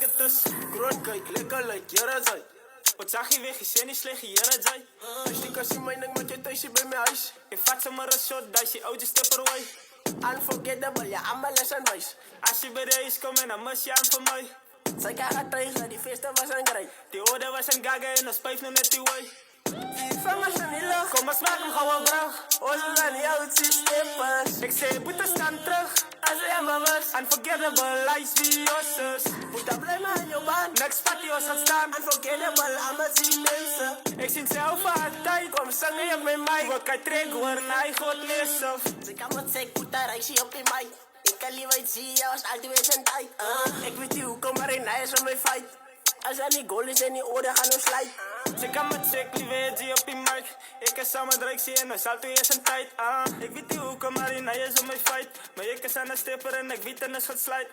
het is. Kroon kyk, lekker lyk, jare sy. Wat zag je weg, je sê nie sleg, die Here jy. Is die kassie myning met jou thuisie by my huis? Jy vat sommer 'n shot, daai is die oude stepper way. Unforgettable, ja, almal is aan wys. As jy by die huis kom en dan mis jy aan vir my. Sy kyk thuis, dat die feeste was aan gry. Die orde was aan gaga en ons pyf nou net die way. Die vangers in die lug. Kom ons maak hom gou 'n brug. Ons is aan die oud steppers. Ek sê, boete staan terug. As jy maar was. Unforgettable, lies wie ons. Boete bly maar in jou band. Next party ons gaan staan. Unforgettable, almal sien mense. Ek sien self altyd. Kom sing jy op my mic. Wat kan trek hoor, nee, God lees of. Sy kan moet sê, boete reisie op die mic. Ek kan liever sien, jy was altyd weer zijn tijd. Ek weet nie hoekom, maar hy is om my fight. As hy nie goal is en die orde gaan ons sluit. Sy kan met sê, liever jy op die mic. Ek is saam met Rexie en hy sal toe eers in tyd. Ek weet nie hoekom, maar hy is om my fight. Maar ek is aan 'n stepper en ek weet en is gesluit.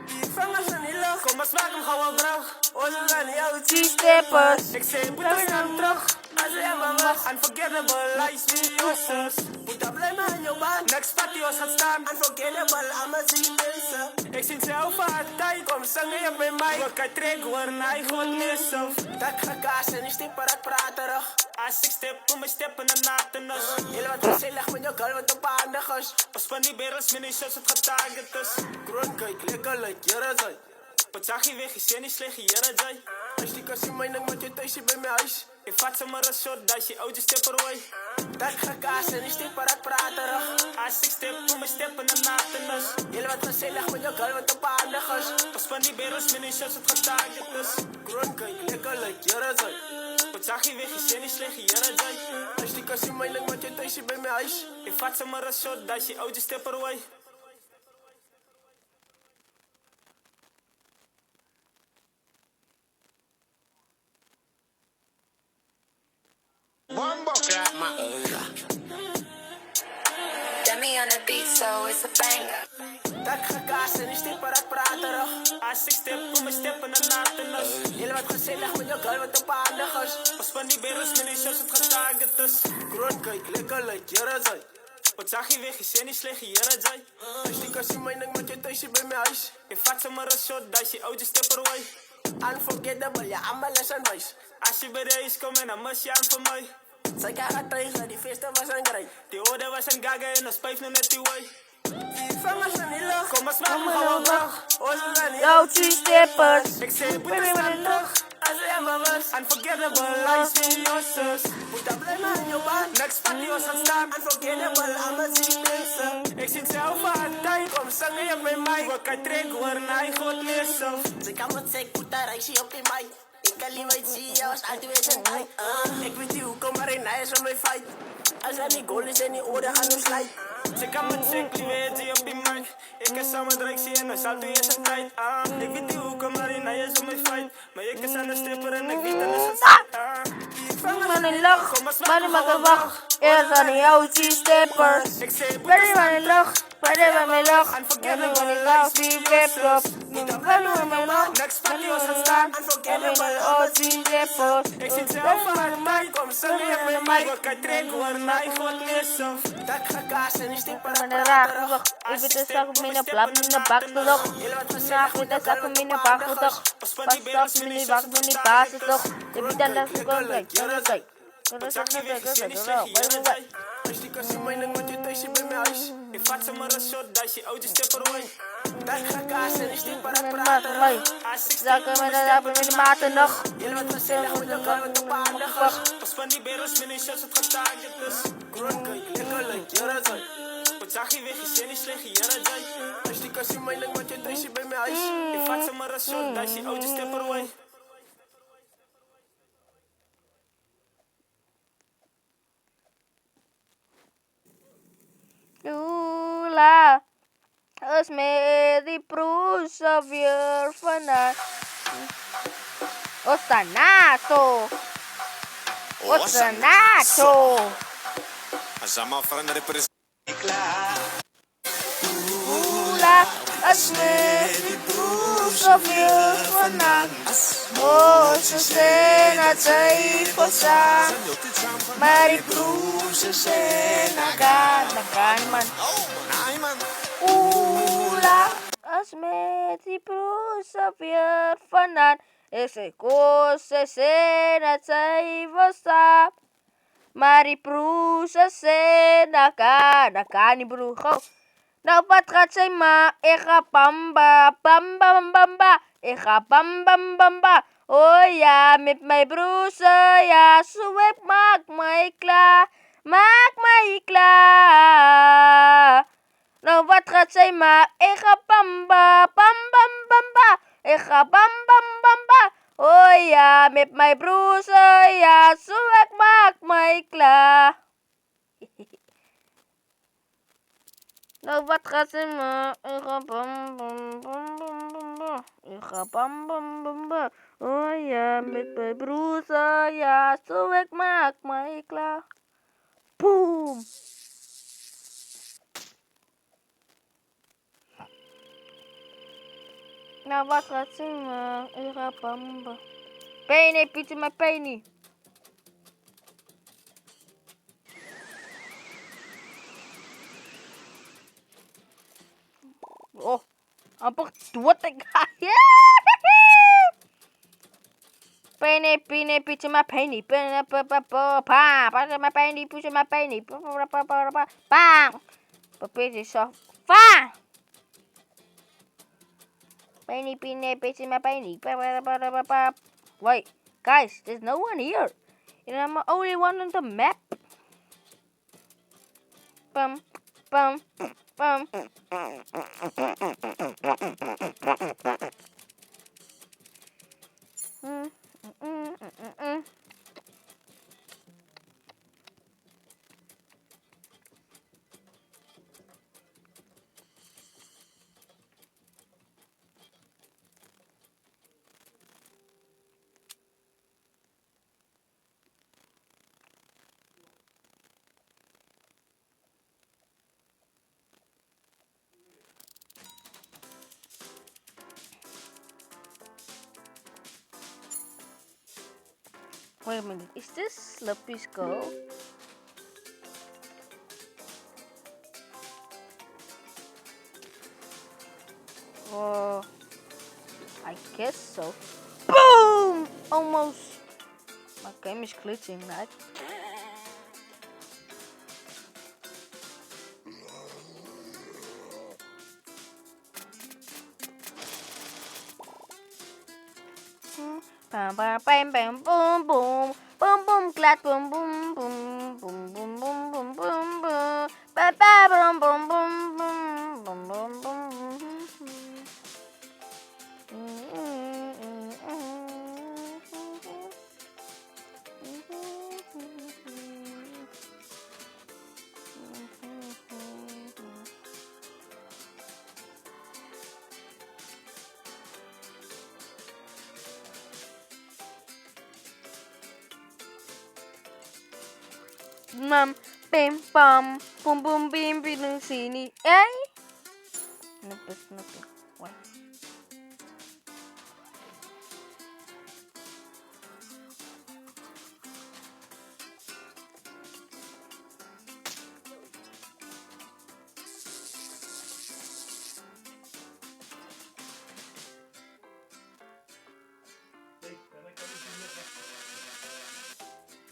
Die vangers in die lug. Kom ons maak hom gou 'n brug. Ons is aan die oud steppers. Ek sê, boete staan terug. As jy maar was. Unforgettable, lies wie ons. Boete bly maar in jou band. Next party ons gaan staan. Unforgettable, almal sien mense. Ek sien self altyd. Kom sing jy op my mic. Wat kan trek hoor, nee, God lees of. Dat gekaas en die stepper ek praat terug. As ek step, kom my step in die nacht en ons. Julle wat gesellig met jou girl wat op handig is. Ons van die berels met die shots het getarget is. Kroon kyk, lekker lyk, jare sy. Wat zag je weg, je sê nie sleg, die Here jy. Is die kassie myning met jou thuisie by my huis? Jy vat sommer 'n shot, daai is die oude stepper way. Dat gekaas en die stepper ek praat terug. As ek step, kom my step in die nacht en ons. Julle wat gesellig met jou girl wat op handig is. Ons van die berels met die shots het getarget is. Kroon kyk, lekker lyk, jare sy. Wat zag je weg, je sê nie sleg, die Here jy. Is die kassie myning met jou thuisie by my huis? Jy vat sommer 'n shot, daai is die oude stepper way. Bumbo clap my Dummy on the beat, so it's a banger. Dat gekaas en die stepper ek praat terug. As ek step, kom my step in die nacht en ons. Julle wat gesellig met jou girl wat op handig is. Ons van die berels met die shots het getarget is. Kroon kyk, lekker lyk, jare sy. Wat zag je weg, je sê nie sleg, die Here jy. Is die kassie myning met jou thuisie by my huis? Jy vat sommer 'n shot, daai is die oude stepper way. Unforgettable, ja, almal is aan wys. As jy by die huis kom en dan mis jy aan vir my. Sy kyk thuis, dat die feeste was aan gry. Die orde was aan gaga en ons pyf nou net die way. Die vangers in die lug. Kom ons maak hom gou 'n brug. Ons is aan die Oud steppers. Ek sê, boete staan terug. As jy maar was. Unforgettable, lies wie ons. Boete bly maar in jou band. Next party ons gaan staan. Unforgettable, almal sien mense. Ek sien self altyd. Kom sing jy op my mic. Wat kan trek hoor, nee, God lees of. Sy kan moet sê, boete reisie op die mic. Ek kan liever sien, jy was altyd weer zijn tijd. Ek weet nie hoekom, maar hy is om my fight. As hy nie goal is en die orde gaan ons sluit. Sy kan met sê, liever jy op die mic. Ek is saam met Rexie en hy sal toe eers in tyd. Ek weet nie hoekom, maar hy is om my fight. Maar ek is aan 'n stepper en ek weet en is gesluit. Man in lug, man in maak wacht. Eerst aan die oud steppers. Ek sê, Ready man in lug, ready man in lug. Everyone in love, wie webclub. Ready man in lug, next party ons gaan staan. everyone oud steppers. Ek sien self altyd. Kom sing jy op my mic. Wat kan trek hoor, nee, God lees of. Dat gekaas en die stepper ek Man in praat raak, terug. ik weet de zak op mijn blad, mijn bak toch. Julle wat Nacht gesellig met met de jou zak girl op wat mijn op bak handig toch. is. Pas op, mijn bak met die basis toch. Je bent dan dat ik ook kijk, dat kijk. Wat zag je weg, je sê nie sleg, die Here jy. Is die kassie myning met jou thuisie by my huis? Jy vat sommer 'n shot, daai is die oude stepper way. Dat gekaas en die stepper ek praat Maat terug. mij, As ek zaken met de rapen met de maten nog. Julle wat gesellig met jou girl wat op handig is. ons van die berels met die shots het getarget is. Kroon kyk, lekker lyk, jare sy. Wat zag je weg, je sê nie sleg, die Here jy. Is die kassie myning met jou thuisie by my huis? Jy vat sommer 'n shot, daai is die oude stepper way. Lula, is met die proesa weer vanaf. Ostanato, Ostanato. Azama Fran representa. Lula, is met die proesa weer vanaf. Moça cena zij posa, maar die proesa cena gaan man. Ula, Als met die broers weer vandaan. Is ik koos zijn dat zij verstaan. Maar die broers zijn naka niet broer. Go. Nou wat gaat zij maar? Ik ga bamba, bamba, bamba. Ik ga bamba, bamba. Oh ja, met mijn broers, ja, zo ik maak mij klaar. Maak mij klaar. Nou wat gaat zij maar? Ik ga bamba, bamba, bamba. Ik ga bamba, bamba. Oh ja, met mijn broers, ja, zo ik maak mij klaar. Nou wat gaat zij maar? Ik ga bam, bam, bam, bam, bam, bam. Ik ga bam, bam, bam, bam. Oh ja, met mijn broers, ja, zo ik maak mij klaar. Boom. Nou wat gaat zij maar? Ik ga bam, bam. Penny, Pieter, mijn penny. Oh, amper dood ik ga. Penny, penny, Pieter, mijn penny. Penny, mijn penny, Pieter, mijn penny. Bam. Papier is zo. Va. Penny, penny, Pieter, mijn penny. Wait, guys, there's no one here. And I'm the only one on the map. Bum, bum, bum. Wait a minute, is this Slurpee Skull? I guess so. Boom! Almost. My game is glitching, right? Bam bam bam bam boom boom boom boom glad boom boom boom boom boom boom boom boom boom ba ba boom boom boom boom boom boom boom. Mam, bim, bam, boom, boom, bim, bim, sini, Snoopy, what?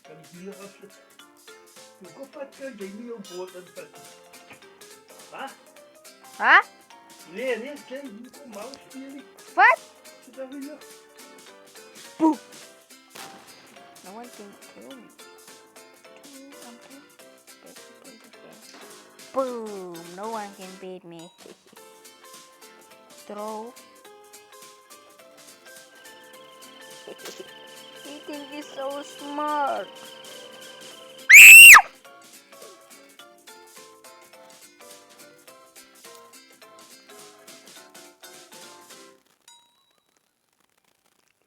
Kan ik hier afzetten? Doe ik op wat kun je niet op boord en petten. Wat? Huh? Nee, kijk, kom maar, jullie. What? Zit daar weer? Boom! No one can kill me. Boom! No one can beat me. Throw. He thinks he's so smart.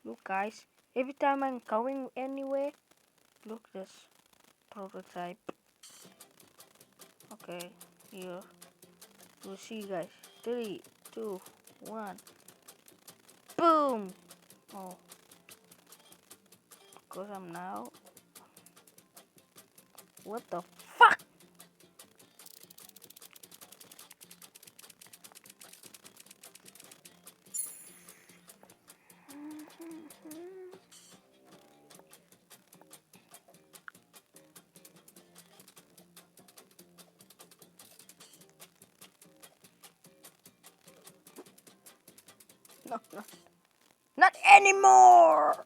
Look guys, every time I'm going anywhere, look this prototype. Okay, here. We'll see guys. 3, 2, 1. Boom! Oh. Because I'm now. What the fuck? No. Not anymore!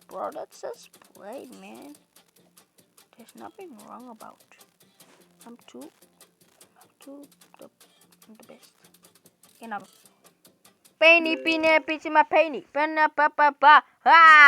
Bro, that's just play, man. There's nothing wrong about it. I'm the best. Kenapa? Penny, penny, penny, penny, penny, penny,